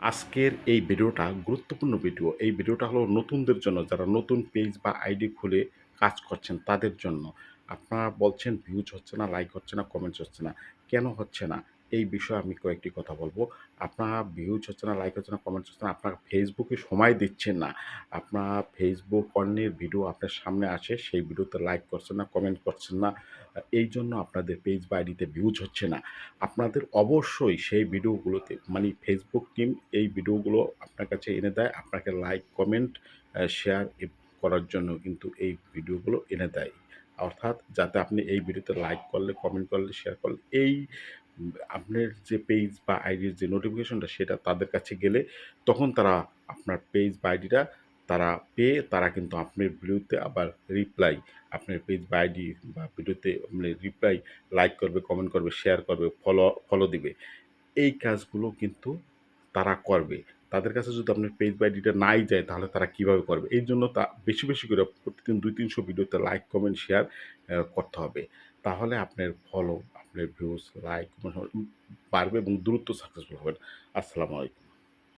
আজকের এই ভিডিওটা গুরুত্বপূর্ণ ভিডিও। এই ভিডিওটা হলো নতুনদের জন্য, যারা নতুন পেজ বা আইডি খুলে কাজ করছেন তাদের জন্য। আপনারা বলছেন ভিউজ হচ্ছে না, লাইক হচ্ছে না, কমেন্টস হচ্ছে না। কেন হচ্ছে না? এই বিষয়ে আমি কয়েকটি কথা বলবো। আপনারা ভিউজ হচ্ছে না, লাইক হচ্ছে না, কমেন্টস হচ্ছে না, আপনারা ফেসবুকে সময় দিচ্ছেন না। আপনারা ফেসবুক অন্যের ভিডিও আপনার সামনে আসে, সেই ভিডিওতে লাইক করছেন না, কমেন্ট করছেন না। এইজন্য আপনাদের পেজ বা আইডিতে ভিউজ হচ্ছে না। আপনাদের অবশ্যই সেই ভিডিওগুলোতে মানে ফেসবুক টিম এই ভিডিওগুলো আপনার কাছে এনে দেয়। আপনাকে লাইক, কমেন্ট, শেয়ার করার জন্য কিন্তু এই ভিডিওগুলো এনে দেয়। অর্থাৎ যাতে আপনি এই ভিডিওতে লাইক করলে, কমেন্ট করলে, শেয়ার করলে এই আপনার যে পেজ বা আইডির যে নোটিফিকেশনটা সেটা তাদের কাছে গেলে তখন তারা আপনার পেজ বা আইডিটা তারা পেয়ে তারা কিন্তু আপনার ভিডিওতে আবার রিপ্লাই আপনার পেজ বা আইডি বা ভিডিওতে মানে রিপ্লাই লাইক করবে, কমেন্ট করবে, শেয়ার করবে, ফলো দিবে। এই কাজগুলো কিন্তু তারা করবে। তাদের কাছে যদি আপনার পেজ বা আইডিটা নাই যায় তাহলে তারা কিভাবে করবে? এইজন্য বেশি, বেশি করে প্রতিদিন ২-৩০০ ভিডিওতে লাইক, কমেন্ট, শেয়ার করতে হবে। তাহলে আপনার ফলো, আপনার ভিউজ, লাইক বাড়বে এবং দ্রুত সাকসেসফুল হবেন। আসসালামু আলাইকুম।